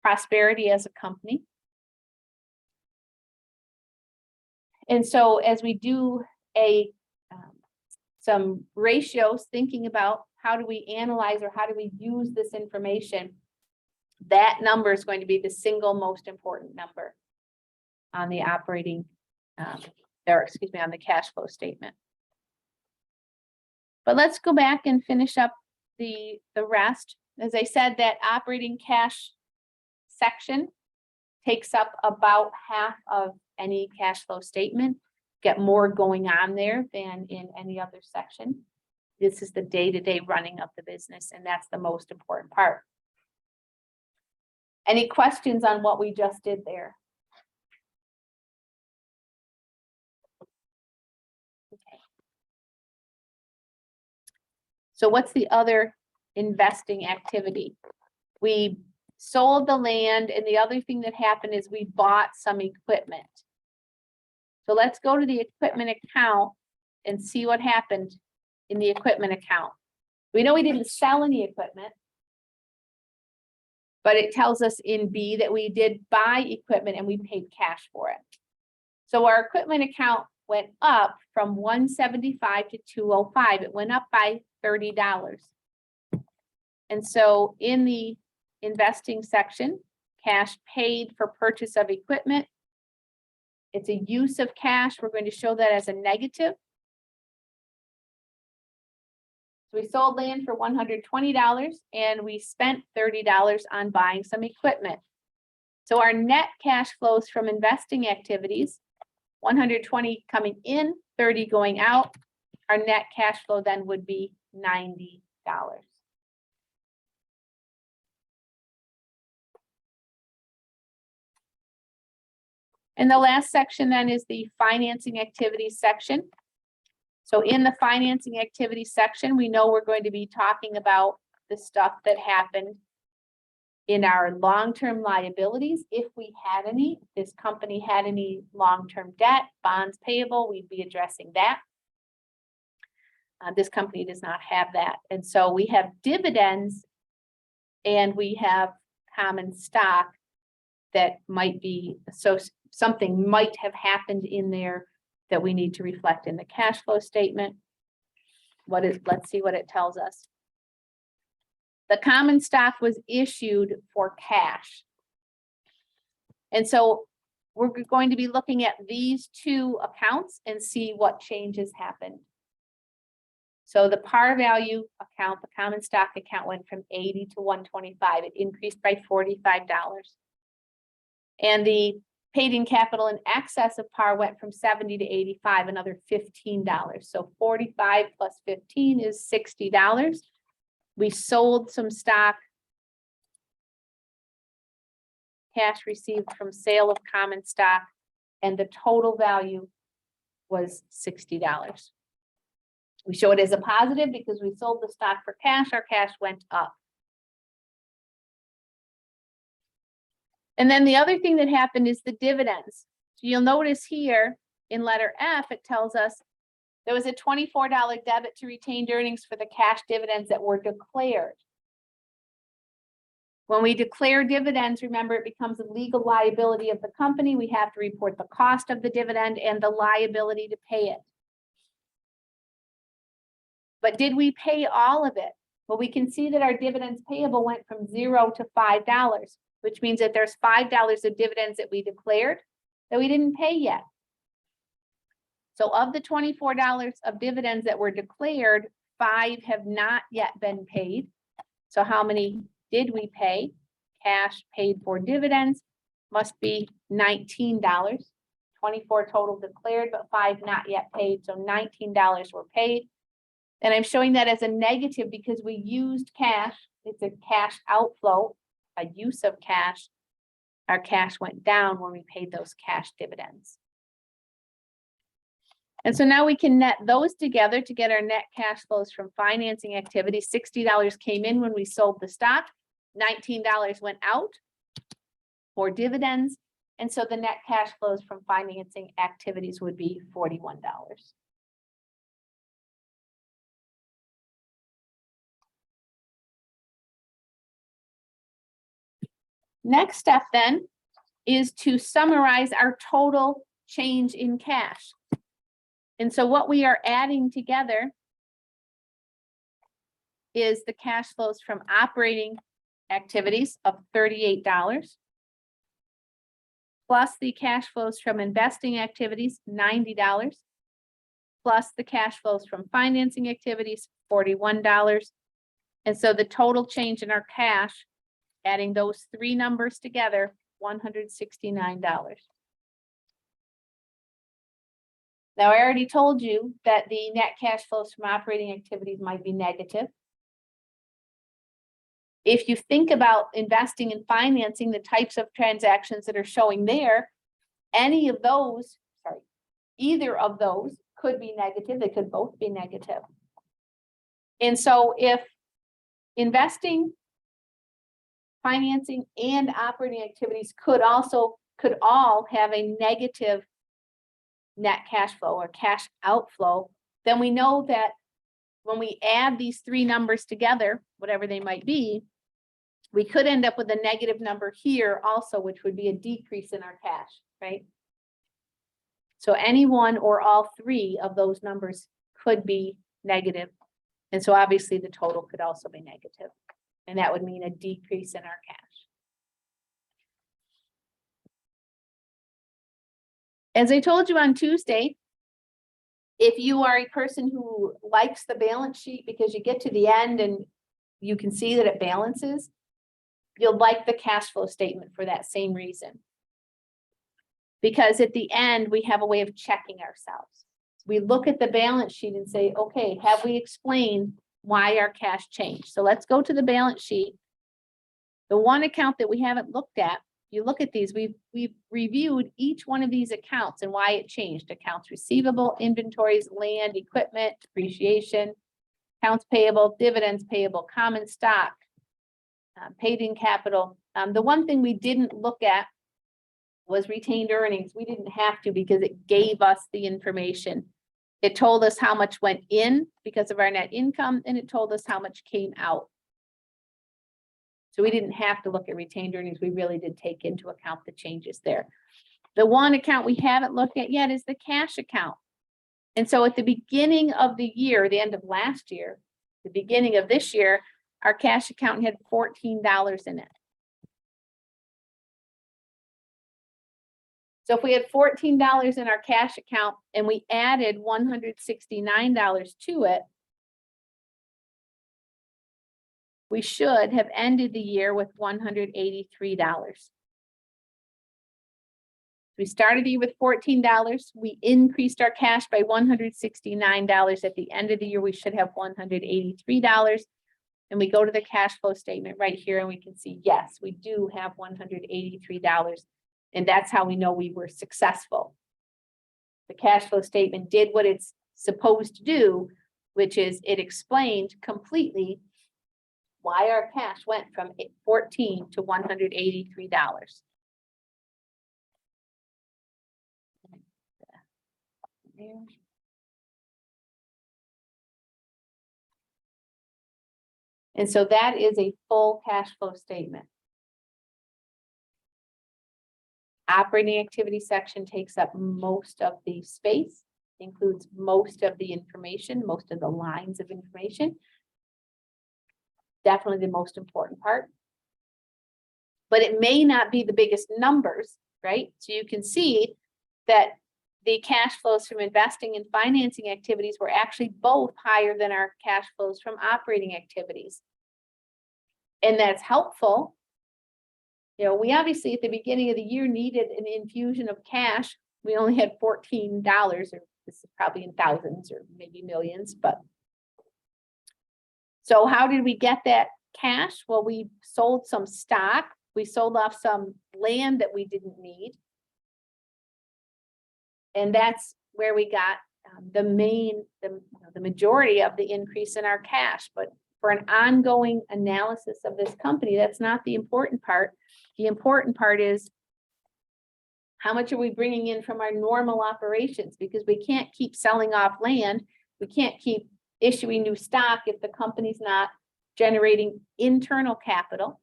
[SPEAKER 1] prosperity as a company. And so as we do some ratios, thinking about how do we analyze or how do we use this information, that number is going to be the single most important number on the operating, on the cash flow statement. But let's go back and finish up the rest. As I said, that operating cash section takes up about half of any cash flow statement. Get more going on there than in any other section. This is the day-to-day running of the business, and that's the most important part. Any questions on what we just did there? Okay. So what's the other investing activity? We sold the land, and the other thing that happened is we bought some equipment. So let's go to the equipment account and see what happened in the equipment account. We know we didn't sell any equipment, but it tells us in B that we did buy equipment and we paid cash for it. So our equipment account went up from $175 to $205. It went up by $30. And so in the investing section, cash paid for purchase of equipment, it's a use of cash. We're going to show that as a negative. So we sold land for $120 and we spent $30 on buying some equipment. So our net cash flows from investing activities, 120 coming in, 30 going out. Our net cash flow then would be $90. And the last section then is the financing activities section. So in the financing activities section, we know we're going to be talking about the stuff that happened in our long-term liabilities. If we had any, this company had any long-term debt, bonds payable, we'd be addressing that. This company does not have that. And so we have dividends and we have common stock that might be, so something might have happened in there that we need to reflect in the cash flow statement. Let's see what it tells us. The common stock was issued for cash. And so we're going to be looking at these two accounts and see what changes happened. So the par value account, the common stock account went from 80 to 125. It increased by $45. And the paid in capital in excess of par went from 70 to 85, another $15. So 45 plus 15 is $60. We sold some stock. Cash received from sale of common stock, and the total value was $60. We show it as a positive because we sold the stock for cash, our cash went up. And then the other thing that happened is the dividends. So you'll notice here in letter F, it tells us there was a $24 debit to retained earnings for the cash dividends that were declared. When we declare dividends, remember, it becomes a legal liability of the company. We have to report the cost of the dividend and the liability to pay it. But did we pay all of it? Well, we can see that our dividends payable went from $0 to $5, which means that there's $5 of dividends that we declared that we didn't pay yet. So of the $24 of dividends that were declared, 5 have not yet been paid. So how many did we pay? Cash paid for dividends must be $19. 24 total declared, but 5 not yet paid. So $19 were paid. And I'm showing that as a negative because we used cash. It's a cash outflow, a use of cash. Our cash went down when we paid those cash dividends. And so now we can net those together to get our net cash flows from financing activities. $60 came in when we sold the stock. $19 went out for dividends. And so the net cash flows from financing activities would be $41. Next step then is to summarize our total change in cash. And so what we are adding together is the cash flows from operating activities of $38, plus the cash flows from investing activities, $90, plus the cash flows from financing activities, $41. And so the total change in our cash, adding those three numbers together, $169. Now, I already told you that the net cash flows from operating activities might be negative. If you think about investing and financing, the types of transactions that are showing there, any of those, either of those could be negative. They could both be negative. And so if investing, financing, and operating activities could all have a negative net cash flow or cash outflow, then we know that when we add these three numbers together, whatever they might be, we could end up with a negative number here also, which would be a decrease in our cash, right? So any one or all three of those numbers could be negative. And so obviously the total could also be negative. And that would mean a decrease in our cash. As I told you on Tuesday, if you are a person who likes the balance sheet because you get to the end and you can see that it balances, you'll like the cash flow statement for that same reason. Because at the end, we have a way of checking ourselves. We look at the balance sheet and say, okay, have we explained why our cash changed? So let's go to the balance sheet. The one account that we haven't looked at, you look at these, we've reviewed each one of these accounts and why it changed. Accounts receivable, inventories, land, equipment, depreciation, accounts payable, dividends payable, common stock, paid in capital. The one thing we didn't look at was retained earnings. We didn't have to because it gave us the information. It told us how much went in because of our net income, and it told us how much came out. So we didn't have to look at retained earnings. We really did take into account the changes there. The one account we haven't looked at yet is the cash account. And so at the beginning of the year, the end of last year, the beginning of this year, our cash account had $14 in it. So if we had $14 in our cash account and we added $169 to it, we should have ended the year with $183. We started the year with $14. We increased our cash by $169. At the end of the year, we should have $183. And we go to the cash flow statement right here and we can see, yes, we do have $183. And that's how we know we were successful. The cash flow statement did what it's supposed to do, which is it explained completely why our cash went from $14 to $183. And so that is a full cash flow statement. Operating activity section takes up most of the space, includes most of the information, most of the lines of information. definitely the most important part. But it may not be the biggest numbers, right? So you can see that the cash flows from investing and financing activities were actually both higher than our cash flows from operating activities. And that's helpful. You know, we obviously at the beginning of the year needed an infusion of cash. We only had $14, or this is probably in thousands or maybe millions, but. So how did we get that cash? Well, we sold some stock. We sold off some land that we didn't need. And that's where we got the majority of the increase in our cash. But for an ongoing analysis of this company, that's not the important part. The important part is how much are we bringing in from our normal operations? Because we can't keep selling off land. We can't keep issuing new stock if the company's not generating internal capital.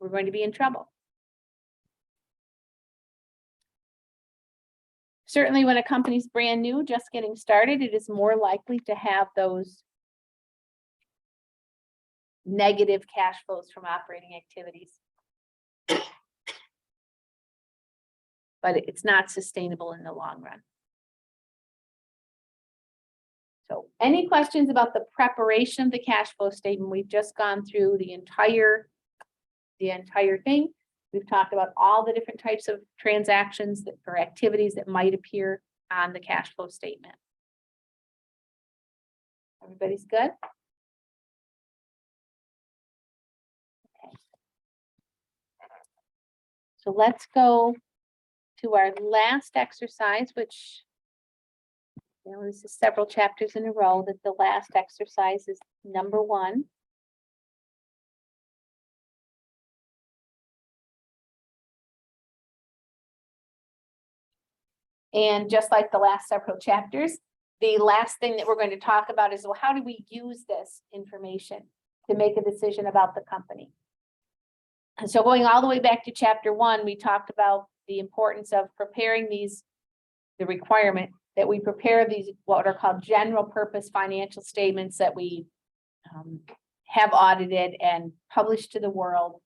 [SPEAKER 1] We're going to be in trouble. Certainly when a company's brand new, just getting started, it is more likely to have those negative cash flows from operating activities. But it's not sustainable in the long run. So any questions about the preparation of the cash flow statement? We've just gone through the entire thing. We've talked about all the different types of transactions or activities that might appear on the cash flow statement. Everybody's good? Okay. So let's go to our last exercise, which, you know, this is several chapters in a row, that the last exercise is number 1. And just like the last several chapters, the last thing that we're going to talk about is, well, how do we use this information to make a decision about the company? And so going all the way back to chapter 1, we talked about the importance of preparing the requirement that we prepare these, what are called general purpose financial statements that we have audited and published to the world,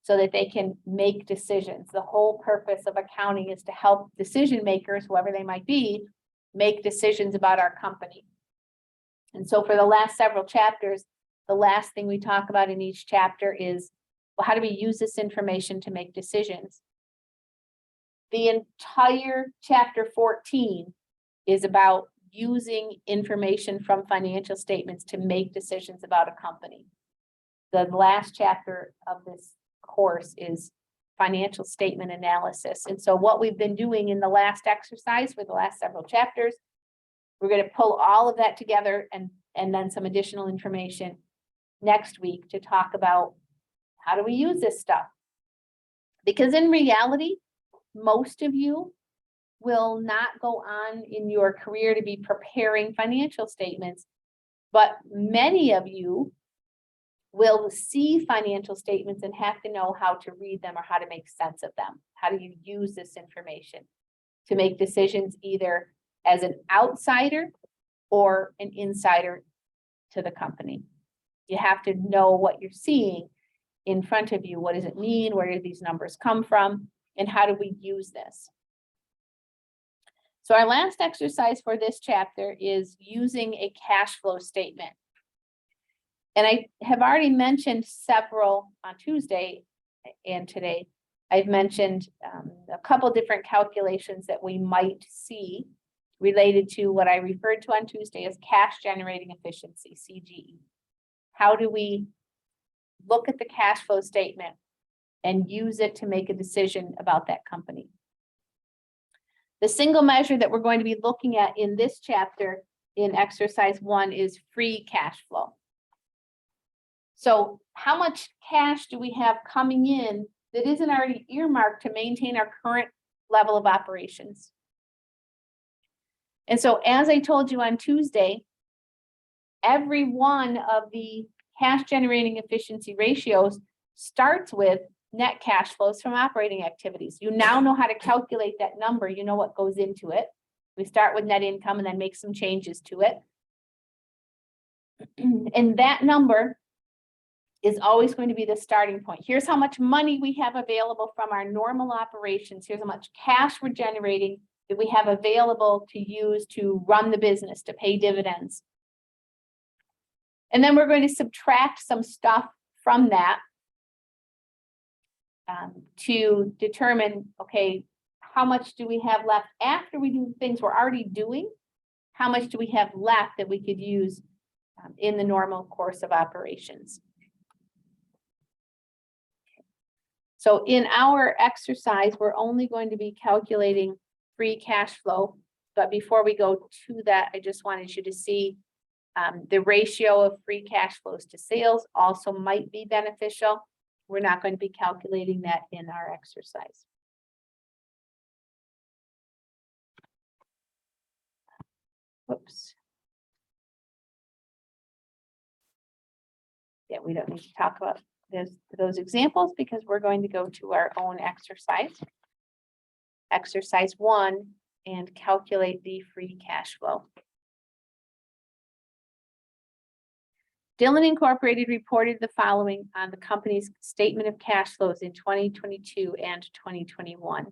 [SPEAKER 1] so that they can make decisions. The whole purpose of accounting is to help decision makers, whoever they might be, make decisions about our company. And so for the last several chapters, the last thing we talk about in each chapter is, well, how do we use this information to make decisions? The entire chapter 14 is about using information from financial statements to make decisions about a company. The last chapter of this course is financial statement analysis. And so what we've been doing in the last exercise for the last several chapters, we're going to pull all of that together and then some additional information next week to talk about how do we use this stuff. Because in reality, most of you will not go on in your career to be preparing financial statements, but many of you will see financial statements and have to know how to read them or how to make sense of them. How do you use this information to make decisions either as an outsider or an insider to the company? You have to know what you're seeing in front of you. What does it mean? Where do these numbers come from? And how do we use this? So our last exercise for this chapter is using a cash flow statement. And I have already mentioned several on Tuesday and today. I've mentioned a couple different calculations that we might see related to what I referred to on Tuesday as cash generating efficiency, CGE. How do we look at the cash flow statement and use it to make a decision about that company? The single measure that we're going to be looking at in this chapter in exercise 1 is free cash flow. So how much cash do we have coming in that isn't already earmarked to maintain our current level of operations? And so as I told you on Tuesday, every one of the cash generating efficiency ratios starts with net cash flows from operating activities. You now know how to calculate that number. You know what goes into it. We start with net income and then make some changes to it. And that number is always going to be the starting point. Here's how much money we have available from our normal operations. Here's how much cash we're generating that we have available to use to run the business, to pay dividends. And then we're going to subtract some stuff from that to determine, okay, how much do we have left after we do the things we're already doing? How much do we have left that we could use in the normal course of operations? So in our exercise, we're only going to be calculating free cash flow. But before we go to that, I just wanted you to see the ratio of free cash flows to sales also might be beneficial. We're not going to be calculating that in our exercise. Whoops. Yeah, we don't need to talk about those examples because we're going to go to our own exercise. Exercise 1 and calculate the free cash flow. Dillon Incorporated reported the following on the company's statement of cash flows in 2022 and 2021.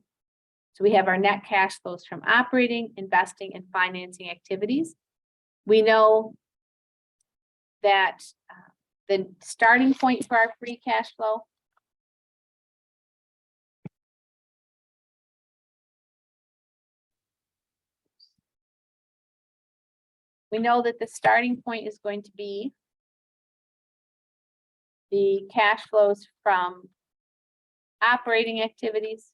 [SPEAKER 1] So we have our net cash flows from operating, investing, and financing activities. We know that the starting point for our free cash flow we know that the starting point is going to be the cash flows from operating activities.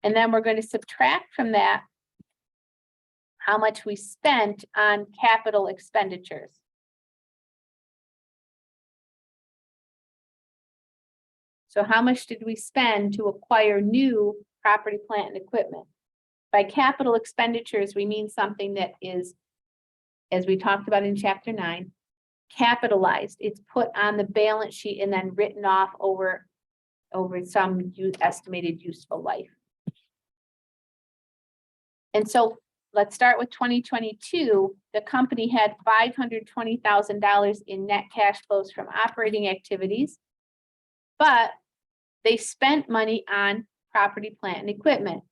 [SPEAKER 1] And then we're going to subtract from that how much we spent on capital expenditures. So how much did we spend to acquire new property, plant, and equipment? By capital expenditures, we mean something that is, as we talked about in chapter 9, capitalized. It's put on the balance sheet and then written off over some estimated useful life. And so let's start with 2022. The company had $520,000 in net cash flows from operating activities, but they spent money on property, plant, and equipment.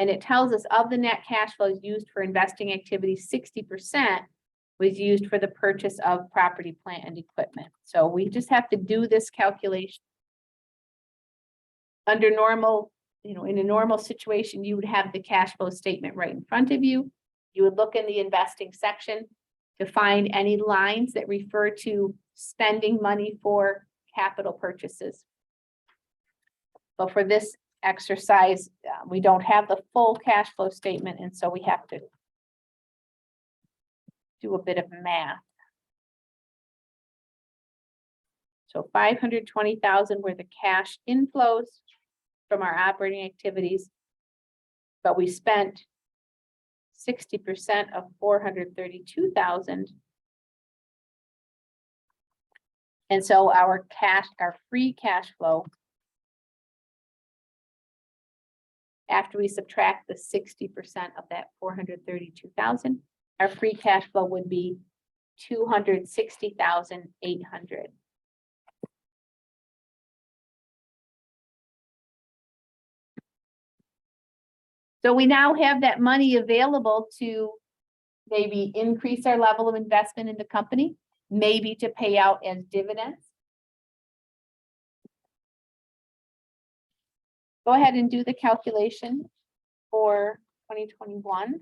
[SPEAKER 1] And it tells us of the net cash flows used for investing activities, 60% was used for the purchase of property, plant, and equipment. So we just have to do this calculation. Under normal, in a normal situation, you would have the cash flow statement right in front of you. You would look in the investing section to find any lines that refer to spending money for capital purchases. But for this exercise, we don't have the full cash flow statement, and so we have to do a bit of math. So 520,000 were the cash inflows from our operating activities, but we spent 60% of 432,000. And so our free cash flow, after we subtract the 60% of that 432,000, our free cash flow would be 260,800. So we now have that money available to maybe increase our level of investment in the company, maybe to pay out as dividends. Go ahead and do the calculation for 2021.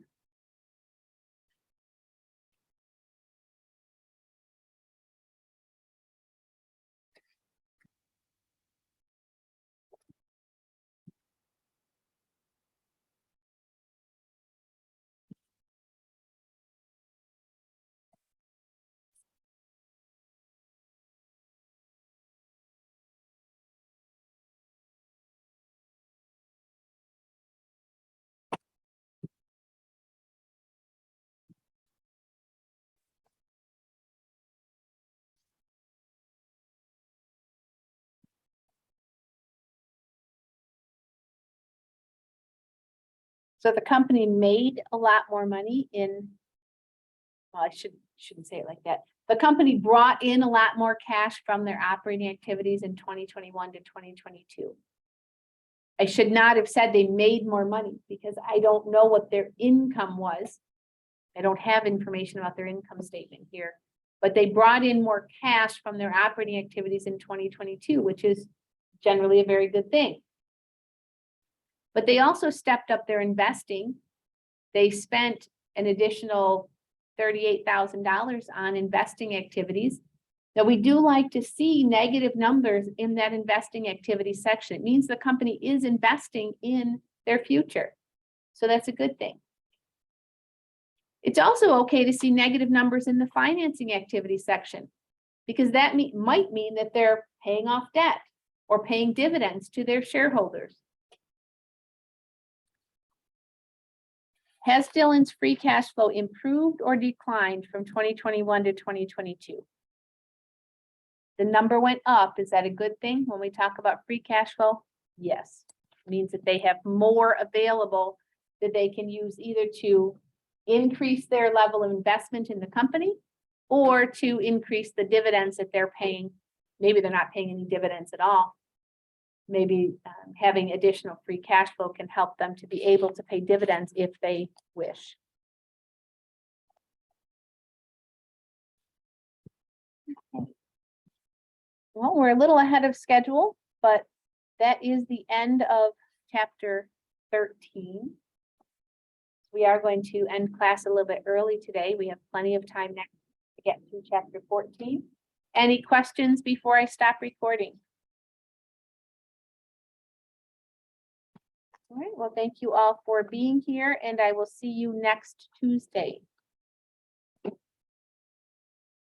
[SPEAKER 1] So the company made a lot more money in, well, I shouldn't say it like that. The company brought in a lot more cash from their operating activities in 2021 to 2022. I should not have said they made more money because I don't know what their income was. I don't have information about their income statement here, but they brought in more cash from their operating activities in 2022, which is generally a very good thing. But they also stepped up their investing. They spent an additional $38,000 on investing activities. Now, we do like to see negative numbers in that investing activity section. It means the company is investing in their future. So that's a good thing. It's also okay to see negative numbers in the financing activity section, because that might mean that they're paying off debt or paying dividends to their shareholders. Has Dillon's free cash flow improved or declined from 2021 to 2022? The number went up. Is that a good thing when we talk about free cash flow? Yes. It means that they have more available that they can use either to increase their level of investment in the company or to increase the dividends that they're paying. Maybe they're not paying any dividends at all. Maybe having additional free cash flow can help them to be able to pay dividends if they wish. Okay. Well, we're a little ahead of schedule, but that is the end of chapter 13. We are going to end class a little bit early today. We have plenty of time next to get through chapter 14. Any questions before I stop recording? All right, well, thank you all for being here, and I will see you next Tuesday.